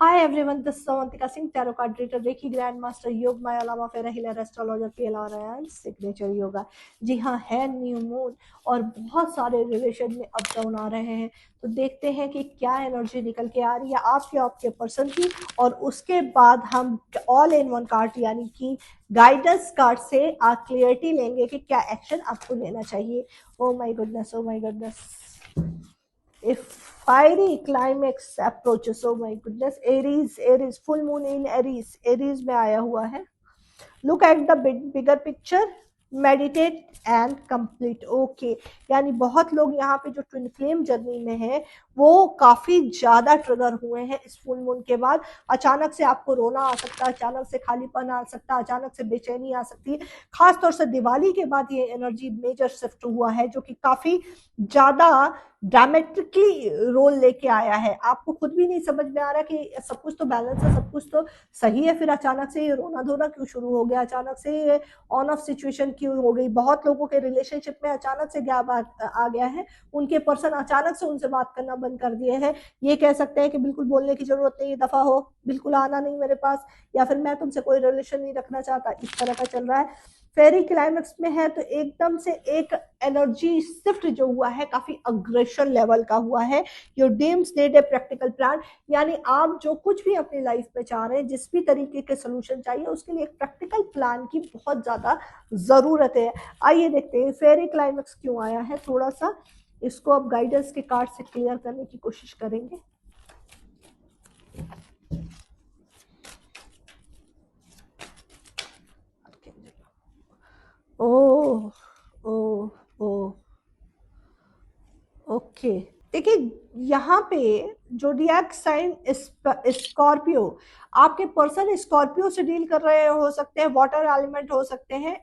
Hi everyone, this is Savantika Singh, Tarot card reader, Reiki Grandmaster, योग माया लामा फेरा healer, astrologer, PLR and signature yoga. जी हाँ, है new moon और बहुत सारे रिलेशन में अप डाउन आ रहे हैं, तो देखते हैं कि क्या एनर्जी निकल के आ रही है आपके पर्सन की। और उसके बाद हम ऑल इन वन कार्ड यानी कि गाइडेंस कार्ड से आप क्लियरिटी लेंगे कि क्या एक्शन आपको लेना चाहिए। Oh my goodness, oh my goodness, if fiery climax approaches, oh my goodness, Aries, full moon in Aries में आया हुआ है। Look at the bigger picture, meditate and complete। Okay, यानी बहुत लोग यहाँ पे जो ट्विन फ्लेम जर्नी में है वो काफी ज्यादा ट्रिगर हुए हैं इस फुल मून के बाद। अचानक से आपको रोना आ सकता है, अचानक से खालीपन आ सकता है, अचानक से बेचैनी आ सकती है। खासतौर से दिवाली के बाद ये एनर्जी मेजर शिफ्ट हुआ है जो कि काफी ज्यादा ड्रामेटिकली रोल लेके आया है। आपको खुद भी नहीं समझ में आ रहा कि सब कुछ तो बैलेंस है, सब कुछ तो सही है, फिर अचानक से ये रोना धोना क्यों शुरू हो गया, अचानक से ये ऑन ऑफ सिचुएशन क्यों हो गई। बहुत लोगों के रिलेशनशिप में अचानक से गैप आ गया है, उनके पर्सन अचानक से उनसे बात करना बंद कर दिए हैं। ये कह सकते हैं कि बिल्कुल बोलने की जरूरत नहीं, दफा हो, बिल्कुल आना नहीं मेरे पास, या फिर मैं तुमसे कोई रिलेशन नहीं रखना चाहता, इस तरह का चल रहा है। फेरी क्लाइमेक्स में है तो एकदम से एक एनर्जी शिफ्ट जो हुआ है काफी अग्रेशन लेवल का हुआ है। Your dreams need a practical plan, यानी आप जो कुछ भी अपनी लाइफ में चाह रहे हैं, जिस भी तरीके के सोल्यूशन चाहिए, उसके लिए एक प्रैक्टिकल प्लान की बहुत ज्यादा जरूरत है। आइए देखते हैं फेरी क्लाइमेक्स क्यों आया है, थोड़ा सा इसको अब गाइडेंस के कार्ड से क्लियर करने की कोशिश करेंगे। ओ ओ ओ ओके, देखिए यहाँ पे जो रिएक्ट साइन स्कॉर्पियो, आपके पर्सन स्कॉर्पियो से डील कर रहे हो सकते हैं, वाटर एलिमेंट हो सकते हैं,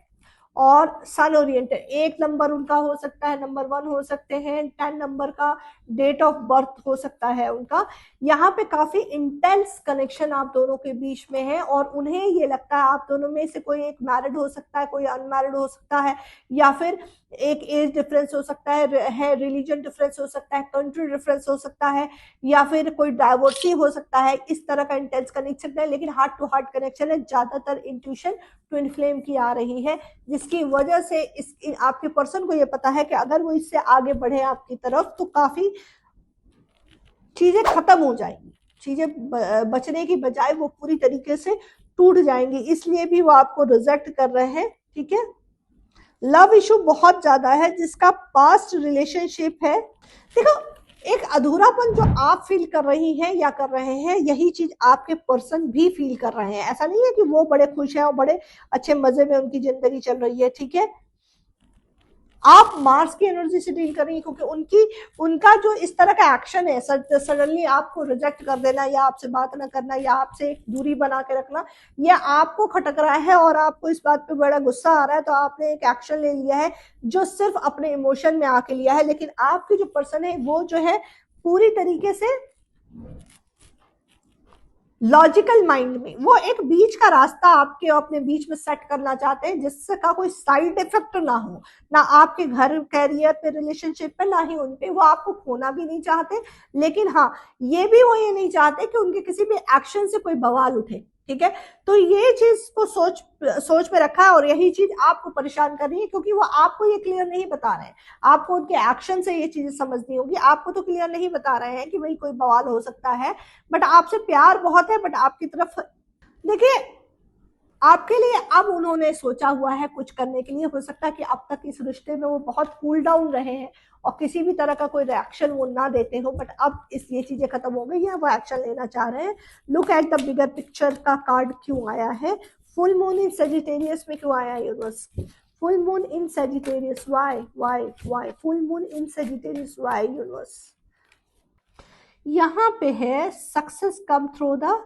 और सन ओरिएंटेड। एक नंबर उनका हो सकता है, नंबर 1 हो सकते हैं, 10 नंबर का डेट ऑफ बर्थ हो सकता है उनका। यहाँ पे काफी इंटेंस कनेक्शन आप दोनों के बीच में है और उन्हें ये लगता है आप दोनों में से कोई एक मैरिड हो सकता है, कोई अनमैरिड हो सकता है, या फिर एक एज डिफरेंस हो सकता है रिलीजन डिफरेंस हो सकता है, कंट्री डिफरेंस हो सकता है, या फिर कोई डाइवोर्सी हो सकता है। इस तरह का इंटेंस कनेक्शन है, लेकिन हार्ट टू हार्ट कनेक्शन है। ज्यादातर इंट्यूशन ट्विन फ्लेम की आ रही है, जिसकी वजह से आपके पर्सन को ये पता है कि अगर वो इससे आगे बढ़े आपकी तरफ तो काफी चीजें खत्म हो जाएंगी, चीजें बचने की बजाय वो पूरी तरीके से टूट जाएंगी, इसलिए भी वो आपको रिजेक्ट कर रहे हैं। ठीक है, लव इशू बहुत ज्यादा है, जिसका पास्ट रिलेशनशिप है। देखो, एक अधूरापन जो आप फील कर रही हैं या कर रहे हैं, यही चीज आपके पर्सन भी फील कर रहे हैं। ऐसा नहीं है कि वो बड़े खुश हैं और बड़े अच्छे मजे में उनकी जिंदगी चल रही है। ठीक है, आप मार्स की एनर्जी से डील कर रही है, क्योंकि उनका जो इस तरह का एक्शन है, सडनली आपको रिजेक्ट कर देना, या आपसे बात ना करना, या आपसे एक दूरी बना के रखना, ये आपको खटक रहा है और आपको इस बात पे बड़ा गुस्सा आ रहा है, तो आपने एक एक्शन ले लिया है जो सिर्फ अपने इमोशन में आके लिया है। लेकिन आपकी जो पर्सन है वो जो है पूरी तरीके से लॉजिकल माइंड में, वो एक बीच का रास्ता आपके अपने बीच में सेट करना चाहते हैं, जिसका कोई साइड इफेक्ट ना हो, ना आपके घर, कैरियर पे, रिलेशनशिप पे, ना ही उनपे। वो आपको खोना भी नहीं चाहते, लेकिन हाँ, वो ये नहीं चाहते कि उनके किसी भी एक्शन से कोई बवाल उठे। ठीक है, तो ये चीज को सोच में रखा है, और यही चीज आपको परेशान कर रही है, क्योंकि वो आपको ये क्लियर नहीं बता रहे हैं। आपको उनके एक्शन से ये चीजें समझनी होगी। आपको तो क्लियर नहीं बता रहे हैं कि भाई कोई बवाल हो सकता है, बट आपसे प्यार बहुत है, बट आपकी तरफ देखिए, आपके लिए अब उन्होंने सोचा हुआ है कुछ करने के लिए। हो सकता है कि अब तक इस रिश्ते में वो बहुत कूल डाउन रहे हैं और किसी भी तरह का कोई रिएक्शन वो ना देते हो, बट अब ये चीजें खत्म हो गई है, वो एक्शन लेना चाह रहे हैं। Look at the bigger picture का कार्ड क्यों आया है, फुल मून इन सेजिटेरियस में क्यों आया है universe, full moon in Sagittarius, why full moon in Sagittarius, why universe. यहाँ पे है success come through the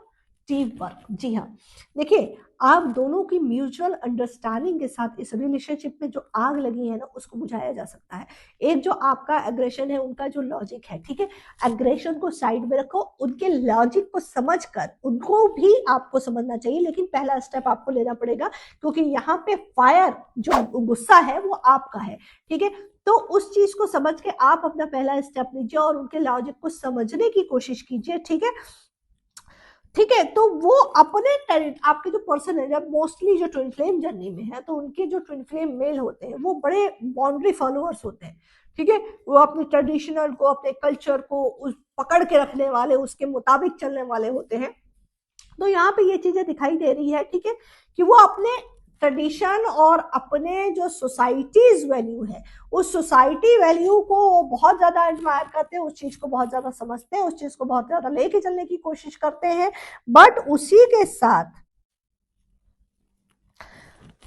team work. जी हाँ, देखिए, आप दोनों की म्यूचुअल अंडरस्टैंडिंग के साथ इस रिलेशनशिप में जो आग लगी है ना, उसको बुझाया जा सकता है। एक जो आपका एग्रेशन है, उनका जो लॉजिक है, ठीक है, एग्रेशन को साइड में रखो, उनके लॉजिक को समझकर उनको भी आपको समझना चाहिए, लेकिन पहला स्टेप आपको लेना पड़ेगा, क्योंकि यहाँ पे फायर जो गुस्सा है वो आपका है। ठीक है, तो उस चीज को समझ के आप अपना पहला स्टेप लीजिए और उनके लॉजिक को समझने की कोशिश कीजिए। ठीक है, ठीक है। तो वो अपने आपके जो पर्सन है, जब मोस्टली जो ट्विन फ्लेम जर्नी में है, तो उनके जो ट्विन फ्लेम मेल होते हैं वो बड़े बाउंड्री फॉलोअर्स होते हैं। ठीक है, वो अपने ट्रेडिशनल को, अपने कल्चर को उस पकड़ के रखने वाले, उसके मुताबिक चलने वाले होते हैं। तो यहाँ पे ये चीजें दिखाई दे रही है, ठीक है, कि वो अपने ट्रेडिशन और अपने जो सोसाइटीज वैल्यू है, उस सोसाइटी वैल्यू को बहुत ज्यादा एडमायर करते हैं, उस चीज को बहुत ज्यादा समझते हैं, उस चीज को बहुत ज्यादा लेके चलने की कोशिश करते हैं। बट उसी के साथ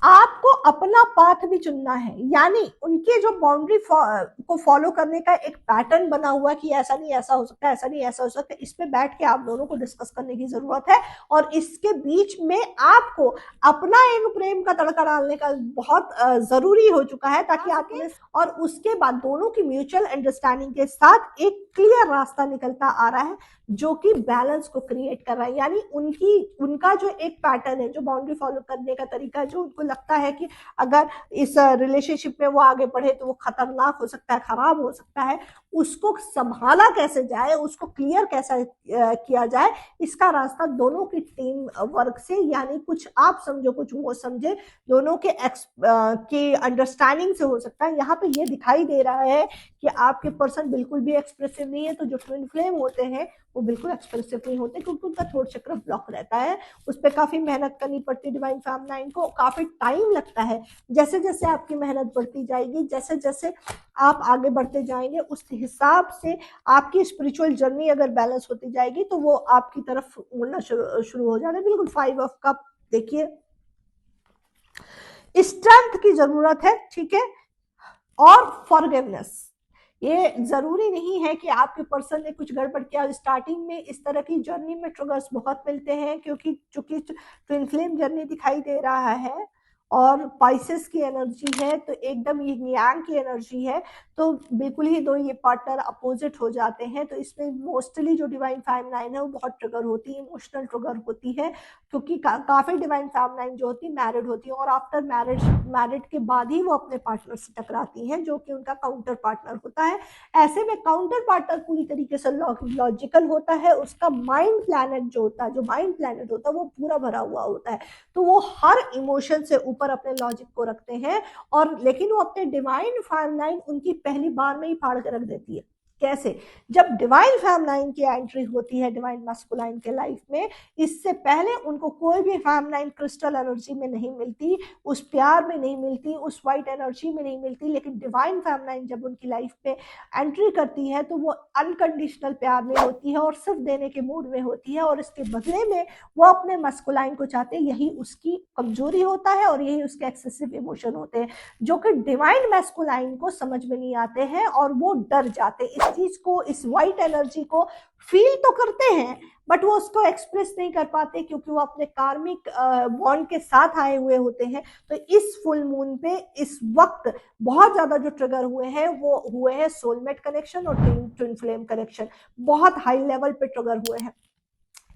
आपको अपना पाथ भी चुनना है, यानी उनके जो बाउंड्री को फॉलो करने का एक पैटर्न बना हुआ कि ऐसा नहीं ऐसा हो सकता है, ऐसा नहीं ऐसा हो सकता है, इस पे बैठ के आप दोनों को डिस्कस करने की जरूरत है। और इसके बीच में आपको अपना एक प्रेम का तड़का डालने का बहुत जरूरी हो चुका है, ताकि आपके और उसके बाद दोनों की म्यूचुअल अंडरस्टैंडिंग के साथ एक क्लियर रास्ता निकलता आ रहा है, जो कि बैलेंस को क्रिएट कर रहा है। यानी उनका जो एक पैटर्न है, जो बाउंड्री फॉलो करने का तरीका है, जो उनको लगता है कि अगर इस रिलेशनशिप में वो आगे बढ़े तो वो खतरनाक हो सकता है, खराब हो सकता है, उसको संभाला कैसे जाए, उसको क्लियर कैसे किया जाए, इसका रास्ता दोनों की टीम वर्क से, यानी कुछ आप समझो कुछ वो समझे, दोनों के अंडरस्टैंडिंग से हो सकता है। यहाँ पे ये दिखाई दे रहा है कि आपके पर्सन बिल्कुल भी एक्सप्रेसिव नहीं है, तो जो ट्विन फ्लेम होते हैं वो बिल्कुल एक्सप्रेसिव नहीं होते, क्योंकि उनका थ्रोट चक्र ब्लॉक रहता है। उस पर काफी मेहनत करनी पड़ती है डिवाइन फेमिनाइन को, काफी टाइम लगता है। जैसे जैसे आपकी मेहनत बढ़ती जाएगी, जैसे जैसे आप आगे बढ़ते जाएंगे, उस हिसाब से आपकी स्पिरिचुअल जर्नी अगर बैलेंस होती जाएगी तो वो आपकी तरफ मुड़ना शुरू हो जाना। बिल्कुल 5 ऑफ कप देखिए, स्ट्रेंथ की जरूरत है, ठीक है, और फॉरगिवनेस। ये जरूरी नहीं है कि आपके पर्सन ने कुछ गड़बड़ किया। स्टार्टिंग में इस तरह की जर्नी में ट्रिगर्स बहुत मिलते हैं, क्योंकि चूंकि ट्विन फ्लेम जर्नी दिखाई दे रहा है और पाइसेस की एनर्जी है, तो एकदम यिन यांग की एनर्जी है, तो बिल्कुल ही दो ये पार्टनर अपोजिट हो जाते हैं। तो इसमें मोस्टली जो डिवाइन फेमिनाइन है वो बहुत ट्रिगर होती है, इमोशनल ट्रिगर होती है, क्योंकि काफी डिवाइन फेमिनाइन जो होती है मैरिड होती है, और आफ्टर मैरिड के बाद ही वो अपने पार्टनर से टकराती हैं, जो कि उनका काउंटर पार्टनर होता है। ऐसे में काउंटर पार्टनर पूरी तरीके से लॉजिकल होता है, उसका माइंड प्लैनेट जो होता है, जो माइंड प्लैनेट होता है वो पूरा भरा हुआ होता है, तो वो हर इमोशन से ऊपर अपने लॉजिक को रखते हैं। और लेकिन वो अपने डिवाइन फेमिनाइन उनकी पहली बार में ही फाड़ के रख देती है। कैसे? जब डिवाइन फेमिनाइन की एंट्री होती है डिवाइन मैस्कुलाइन के लाइफ में, इससे पहले उनको कोई भी फेमिनाइन क्रिस्टल एनर्जी में नहीं मिलती, उस प्यार में नहीं मिलती, उस वाइट एनर्जी में नहीं मिलती। लेकिन डिवाइन फेमिनाइन जब उनकी लाइफ पे एंट्री करती है तो वो अनकंडीशनल प्यार में होती है और सिर्फ देने के मूड में होती है, और इसके बदले में वो अपने मैस्कुलाइन को चाहते हैं। यही उसकी कमजोरी होता है और यही उसके एक्सेसिव इमोशन होते हैं, जो कि डिवाइन मैस्कुलाइन को समझ में नहीं आते हैं, और वो डर जाते हैं इस चीज को, इस वाइट एनर्जी को फील तो करते हैं बट वो उसको एक्सप्रेस नहीं कर पाते, क्योंकि वो अपने कार्मिक बॉन्ड के साथ आए हुए होते हैं। तो इस फुल मून पे इस वक्त बहुत ज्यादा जो ट्रिगर हुए हैं वो हुए हैं सोलमेट कनेक्शन और ट्विन फ्लेम कनेक्शन, बहुत हाई लेवल पे ट्रिगर हुए हैं।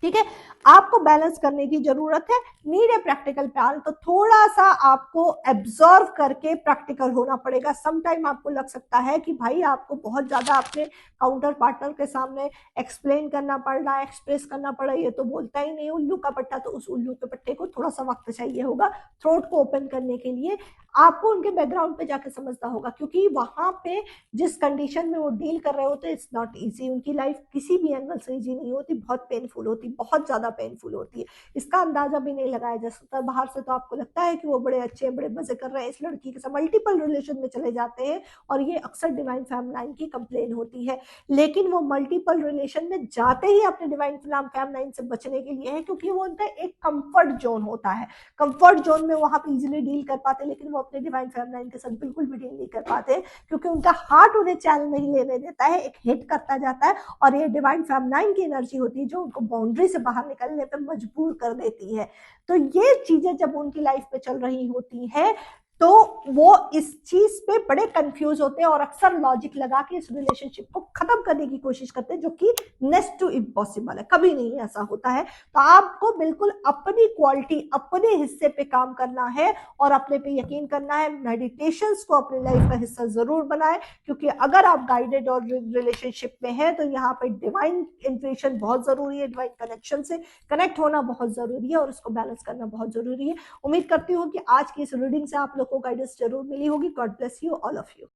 ठीक है, आपको बैलेंस करने की जरूरत है, नीड है प्रैक्टिकल प्लान, तो थोड़ा सा आपको एब्जॉर्व करके प्रैक्टिकल होना पड़ेगा। सम टाइम आपको लग सकता है कि भाई आपको बहुत ज्यादा अपने काउंटर पार्टनर के सामने एक्सप्लेन करना पड़ रहा है, एक्सप्रेस करना पड़ा, ये तो बोलता ही नहीं उल्लू का पट्टा, तो उस उल्लू के पट्टे को थोड़ा सा वक्त चाहिए होगा थ्रोट को ओपन करने के लिए। आपको उनके बैकग्राउंड पे जाके समझना होगा, क्योंकि वहां पे जिस कंडीशन में वो डील कर रहे होते, इट्स नॉट इजी। उनकी लाइफ किसी भी एंगल से इजी नहीं होती, बहुत पेनफुल होती, बहुत ज्यादा पेनफुल होती है। इसका अंदाजा भी नहीं लगाया जा सकता। बाहर से तो आपको लगता है कि वो बड़े अच्छे, बड़े मजे कर रहे हैं, इस लड़की के साथ मल्टीपल रिलेशन में चले जाते हैं, और ये अक्सर डिवाइन फेमिनाइन की कंप्लेन होती है। लेकिन वो मल्टीपल रिलेशन में जाते ही अपने डिवाइन फेमिनाइन से बचने के लिए है, क्योंकि वो उनका एक कंफर्ट जोन होता है। कंफर्ट जोन में वहां पे इजीली डील कर पाते, लेकिन वो अपने डिवाइन फेमिनाइन के साथ बिल्कुल भी डील नहीं कर पाते, क्योंकि उनका हार्ट उन्हें चैनल नहीं लेने देता है, एक हिट करता जाता है। और ये डिवाइन फेमिनाइन की एनर्जी होती है जो उनको बाउंड्री से बाहर निकलने पे मजबूर कर देती है। तो ये चीजें जब उनकी लाइफ में चल रही होती है, तो वो इस चीज पे बड़े कंफ्यूज होते हैं और अक्सर लॉजिक लगा के इस रिलेशनशिप को खत्म करने की कोशिश करते हैं, जो कि नेक्स्ट टू इम्पॉसिबल है, कभी नहीं ऐसा होता है। तो आपको बिल्कुल अपनी क्वालिटी, अपने हिस्से पे काम करना है और अपने पे यकीन करना है। मेडिटेशंस को अपनी लाइफ का हिस्सा जरूर बनाए, क्योंकि अगर आप गाइडेड और रिलेशनशिप में हैं तो यहाँ पे डिवाइन इंट्यूशन बहुत जरूरी है, डिवाइन कनेक्शन से कनेक्ट होना बहुत जरूरी है और उसको बैलेंस करना बहुत जरूरी है। उम्मीद करती हूँ कि आज की इस रीडिंग से आप लोग को गाइडेंस जरूर मिली होगी। God bless you, all of you.